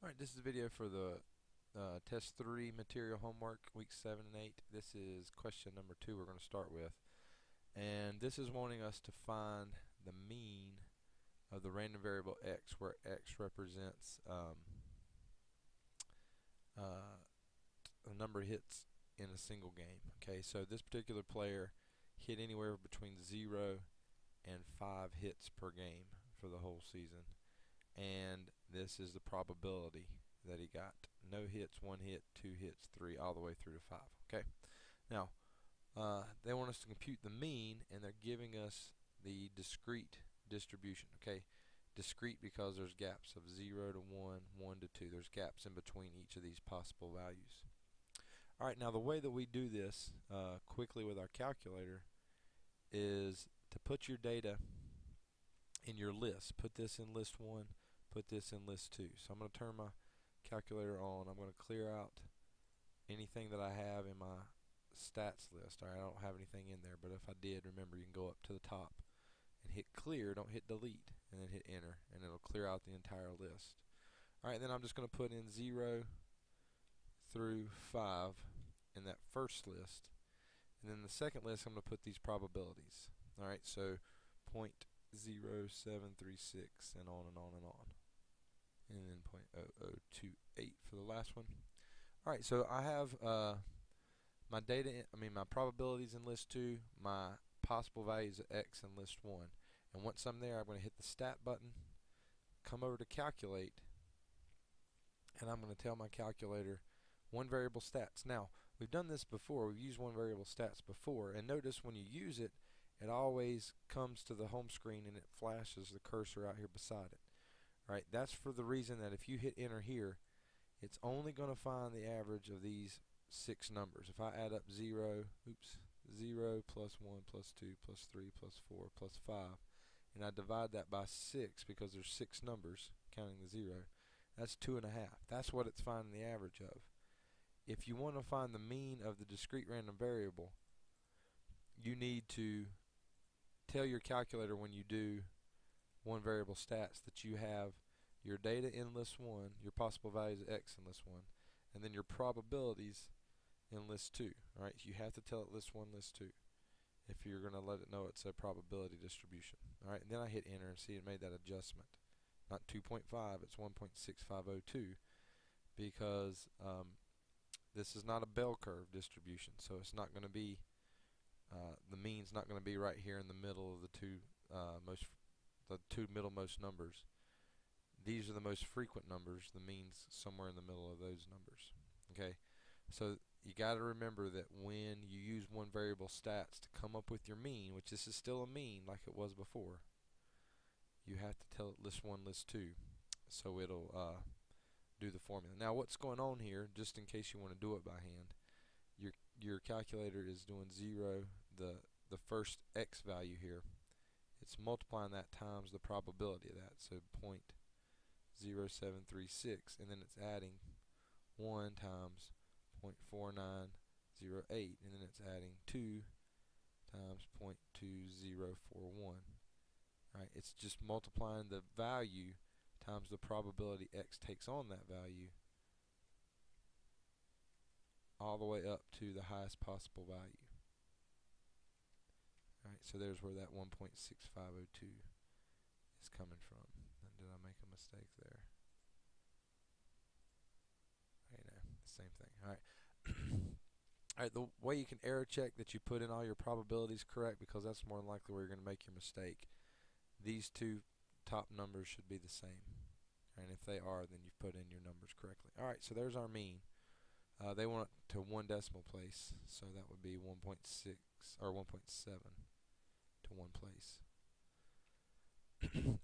Alright, this is a video for the Test 3 material homework, week 7 and 8. This is question number 2 we're going to start with. And this is wanting us to find the mean of the random variable x, where x represents a number of hits in a single game. Okay, so this particular player hit anywhere between 0 and 5 hits per game for the whole season. And this is the probability that he got. No hits, 1 hit, 2 hits, 3, all the way through to 5. Okay. Now, they want us to compute the mean, and they're giving us the discrete distribution. Okay. Discrete because there's gaps of 0 to 1, 1 to 2. There's gaps in between each of these possible values. Alright, now the way that we do this quickly with our calculator is to put your data in your list. Put this in list 1, put this in list 2. So I'm going to turn my calculator on. I'm going to clear out anything that I have in my stats list. Alright, I don't have anything in there, but if I did, remember you can go up to the top and hit clear, don't hit delete, and then hit enter, and it'll clear out the entire list. Alright, then I'm just going to put in 0 through 5 in that first list, and then the second list I'm going to put these probabilities. Alright, so 0.0736 and on and on and on, and then 0.0028 for the last one. Alright, so I have my data, my probabilities in list 2, my possible values of x in list 1, and once I'm there, I'm going to hit the stat button, come over to calculate, and I'm going to tell my calculator one variable stats. Now, we've done this before. We've used one variable stats before, and notice when you use it, it always comes to the home screen and it flashes the cursor out here beside it. Alright, that's for the reason that if you hit enter here, it's only going to find the average of these 6 numbers. If I add up 0 plus 1 plus 2 plus 3 plus 4 plus 5, and I divide that by 6 because there's 6 numbers, counting the 0, that's 2.5. That's what it's finding the average of. If you want to find the mean of the discrete random variable, you need to tell your calculator when you do one variable stats that you have your data in list 1, your possible values of x in list 1, and then your probabilities in list 2. Alright, so you have to tell it list 1, list 2 if you're going to let it know it's a probability distribution. Alright, and then I hit enter and see it made that adjustment. Not 2.5, it's 1.6502 because this is not a bell curve distribution, so it's not going to be the mean's not going to be right here in the middle of the two middlemost numbers. These are the most frequent numbers. The mean's somewhere in the middle of those numbers. Okay, so you got to remember that when you use one variable stats to come up with your mean, which this is still a mean like it was before, you have to tell it list 1, list 2, so it'll do the formula. Now what's going on here, just in case you want to do it by hand, your calculator is doing 0, the first x value here, it's multiplying that times the probability of that, so 0.0736, and then it's adding 1 times 0.4908, and then it's adding 2 times 0.2041. Right, it's just multiplying the value times the probability x takes on that value all the way up to the highest possible value. Alright, so there's where that 1.6502 is coming from. And did I make a mistake there? Okay, no, the same thing. Alright. Alright, the way you can error check that you put in all your probabilities correct, because that's more than likely where you're going to make your mistake. These two top numbers should be the same. And if they are, then you've put in your numbers correctly. Alright, so there's our mean. They want it to 1 decimal place, so that would be 1.6 or 1.7 to 1 place.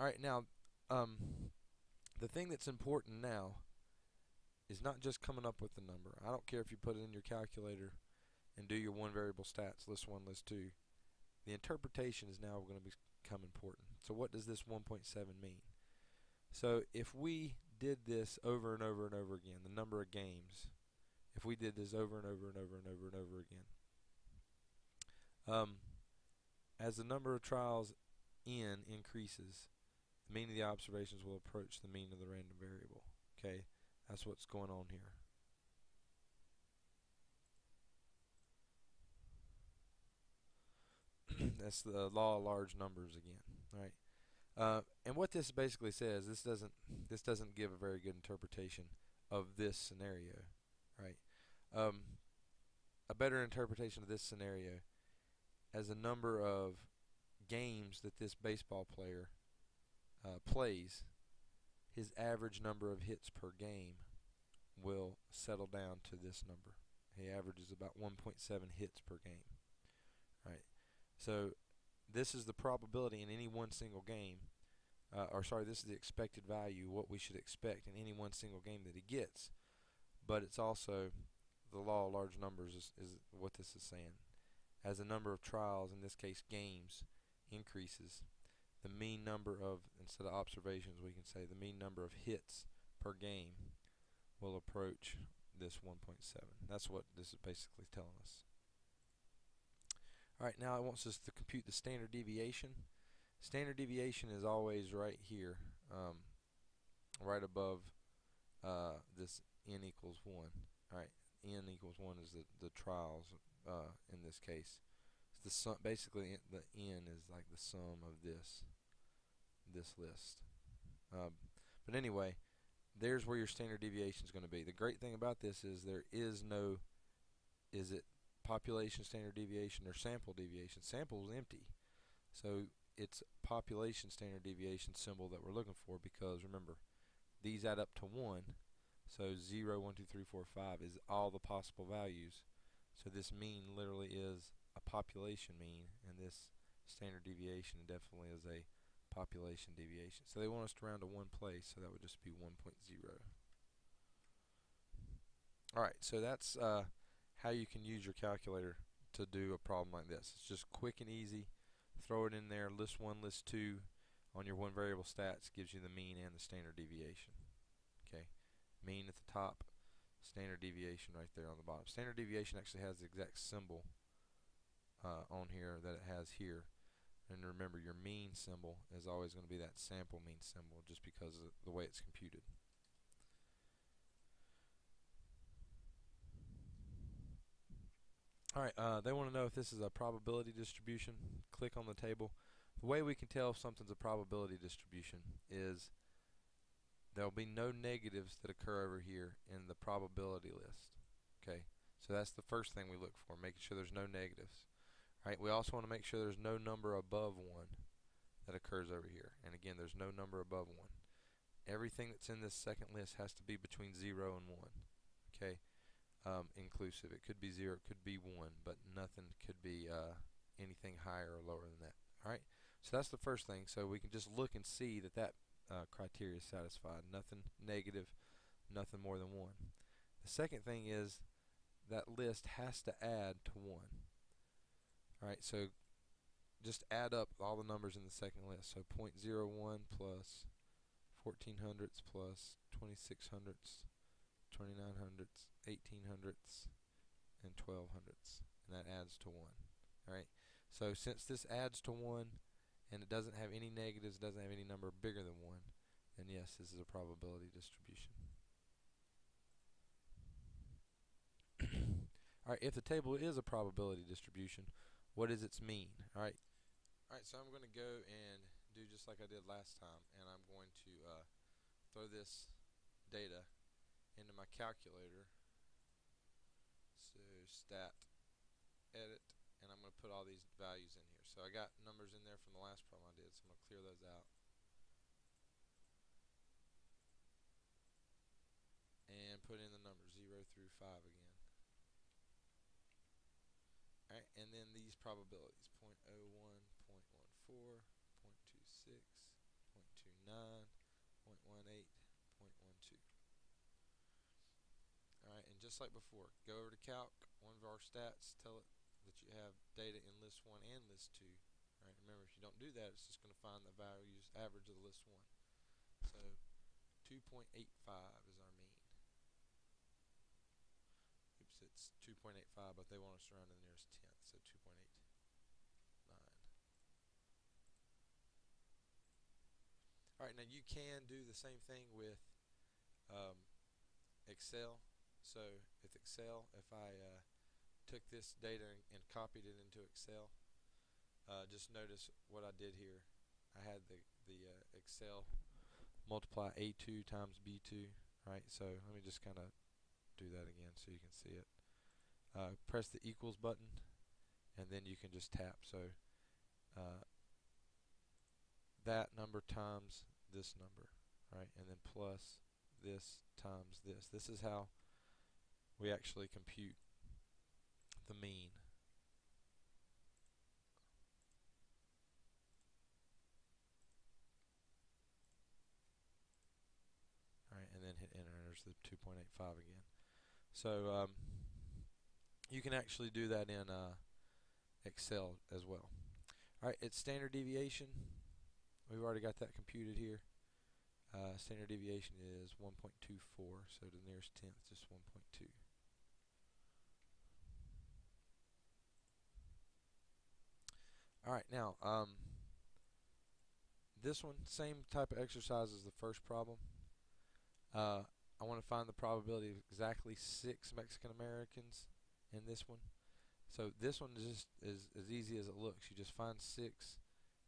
Alright, now the thing that's important now is not just coming up with the number. I don't care if you put it in your calculator and do your one variable stats, list 1, list 2. The interpretation is now going to become important. So what does this 1.7 mean? So if we did this over and over and over again, the number of games, if we did this over and over and over and over and over again, as the number of trials n increases, the mean of the observations will approach the mean of the random variable. Okay, That's what's going on here. That's the law of large numbers again, right? And what this basically says, this doesn't give a very good interpretation of this scenario, right? Um, a better interpretation of this scenario as a number of games that this baseball player plays, his average number of hits per game will settle down to this number. He averages about 1.7 hits per game, right? So this is the probability in any one single game, this is the expected value, what we should expect in any one single game that he gets. But it's also the law of large numbers is what this is saying. As the number of trials, in this case games, increases, the mean number of, instead of observations, we can say the mean number of hits per game will approach this 1.7. That's what this is basically telling us. Alright, now it wants us to compute the standard deviation. Standard deviation is always right here, right above this n equals 1. Alright, n equals 1 is the trials in this case. It's the sum, basically the n is like the sum of this list. But anyway, there's where your standard deviation is going to be. The great thing about this is there is no, is it population standard deviation or sample deviation? Sample is empty. So it's population standard deviation symbol that we're looking for, because remember, these add up to 1. So 0, 1, 2, 3, 4, 5 is all the possible values. So this mean literally is a population mean, and this standard deviation definitely is a population deviation. So they want us to round to one place, so that would just be 1.0. Alright, so that's how you can use your calculator to do a problem like this. It's just quick and easy. Throw it in there, list 1, list 2 on your one variable stats gives you the mean and the standard deviation. Okay, mean at the top, standard deviation right there on the bottom. Standard deviation actually has the exact symbol on here that it has here. And remember, your mean symbol is always going to be that sample mean symbol, just because of the way it's computed. Alright, they want to know if this is a probability distribution. Click on the table. The way we can tell if something's a probability distribution is there will be no negatives that occur over here in the probability list. Okay, so that's the first thing we look for, making sure there's no negatives. Right, we also want to make sure there's no number above 1 that occurs over here. And again, there's no number above 1. Everything that's in this second list has to be between 0 and 1. Okay, inclusive. It could be 0, it could be 1, but nothing could be anything higher or lower than that. Alright, so that's the first thing. So we can just look and see that that criteria is satisfied. Nothing negative, nothing more than 1. The second thing is that list has to add to 1. Alright, so just add up all the numbers in the second list. So 0.01 plus 14 hundredths plus 26 hundredths, 29 hundredths, 18 hundredths, and 12 hundredths. And that adds to 1. Alright, so since this adds to 1 and it doesn't have any negatives, doesn't have any number bigger than 1, then yes, this is a probability distribution. Alright, if the table is a probability distribution, what is its mean? Alright, so I'm going to go and do just like I did last time, and I'm going to throw this data into my calculator. So stat, edit, and I'm going to put all these values in here. So I got numbers in there from the last problem I did, so I'm going to clear those out. And put in the numbers 0 through 5 again. Alright, and then these probabilities, 0.01, 0.14, 0.26, 0.29, 0.18, 0.12. Alright, and just like before, go over to calc, one of our stats, tell it that you have data in list 1 and list 2. Alright, remember, if you don't do that, it's just going to find the values average of the list 1. So 2.85 is our mean. Oops, it's 2.85, but they want us to round to the nearest tenth, so 2.89. Alright, now you can do the same thing with Excel. So if I took this data and copied it into Excel, just notice what I did here. I had the Excel multiply A2 times B2, right? So let me just kind of do that again so you can see it. Press the equals button, and then you can just tap. So that number times this number, right? And then plus this times this. This is how we actually compute the mean. Alright, and then hit enter. There's the 2.85 again. So you can actually do that in Excel as well. Alright, it's standard deviation. We've already got that computed here. Standard deviation is 1.24, so the nearest tenth is just 1.2. Alright, now this one, same type of exercise as the first problem. I want to find the probability of exactly 6 Mexican Americans in this one. So this one is just as easy as it looks. You just find 6.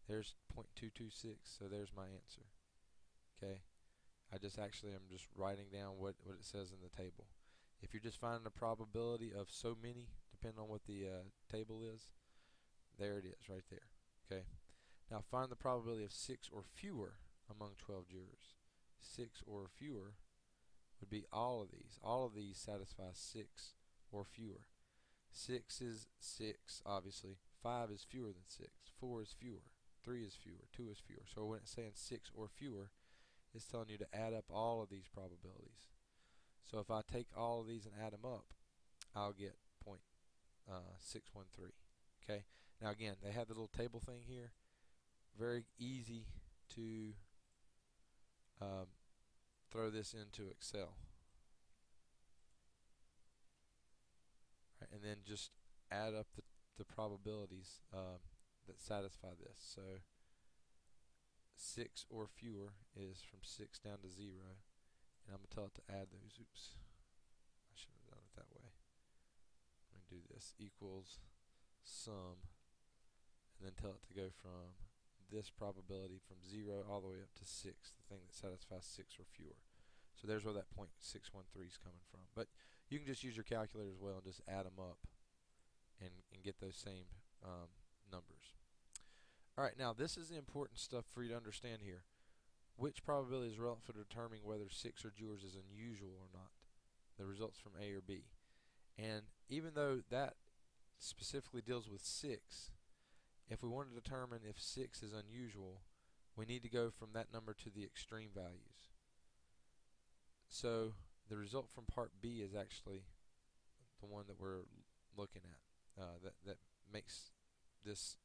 There's 0.226, so there's my answer. Okay, I'm just writing down what it says in the table. If you're just finding the probability of so many, depending on what the table is, there it is right there. Okay, now find the probability of 6 or fewer among 12 jurors. 6 or fewer would be all of these. All of these satisfy 6 or fewer. 6 is 6, obviously. 5 is fewer than 6. 4 is fewer. 3 is fewer. 2 is fewer. So when it's saying 6 or fewer, it's telling you to add up all of these probabilities. So if I take all of these and add them up, I'll get 0.613. Okay. Now again, they have the little table thing here. Very easy to throw this into Excel. Right, and then just add up the probabilities that satisfy this. So 6 or fewer is from 6 down to 0, and I'm going to tell it to add those. Oops, I should have done it that way. Let me do this. Equals sum, and then tell it to go from this probability from 0 all the way up to 6, the thing that satisfies 6 or fewer. So there's where that 0.613 is coming from. But you can just use your calculator as well and just add them up and get those same numbers. Alright, now this is the important stuff for you to understand here. Which probability is relevant for determining whether 6 or jurors is unusual or not? The results from A or B. And even though that specifically deals with 6, if we want to determine if 6 is unusual, we need to go from that number to the extreme values. So the result from part B is actually the one that we're looking at, that makes this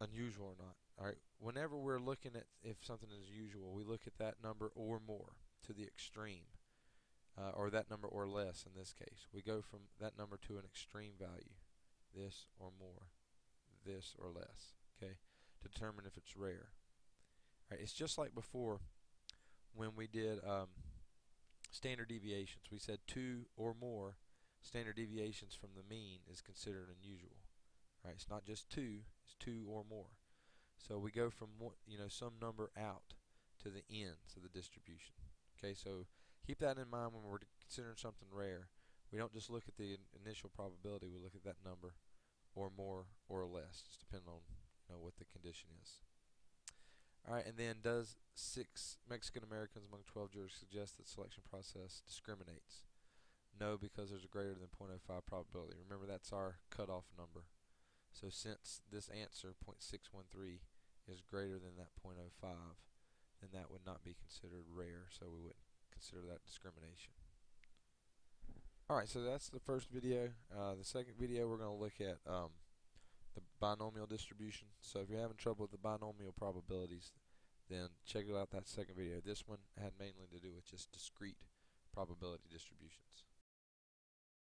unusual or not. Alright, whenever we're looking at if something is usual, we look at that number or more to the extreme, or that number or less in this case. We go from that number to an extreme value, this or more, this or less, okay, to determine if it's rare. Alright, it's just like before when we did standard deviations. We said 2 or more standard deviations from the mean is considered unusual. Right? It's not just 2, it's 2 or more. So we go from some number out to the ends of the distribution. Okay, so keep that in mind when we're considering something rare. We don't just look at the initial probability, we look at that number or more or less, just depending on what the condition is. Alright, and then does 6 Mexican Americans among 12 jurors suggest that selection process discriminates? No, because there's a greater than 0.05 probability. Remember, that's our cutoff number. So since this answer, 0.613, is greater than that 0.05, then that would not be considered rare, so we wouldn't consider that discrimination. Alright, so that's the first video. The second video, we're going to look at the binomial distribution. So if you're having trouble with the binomial probabilities, then check out that second video. This one had mainly to do with just discrete probability distributions.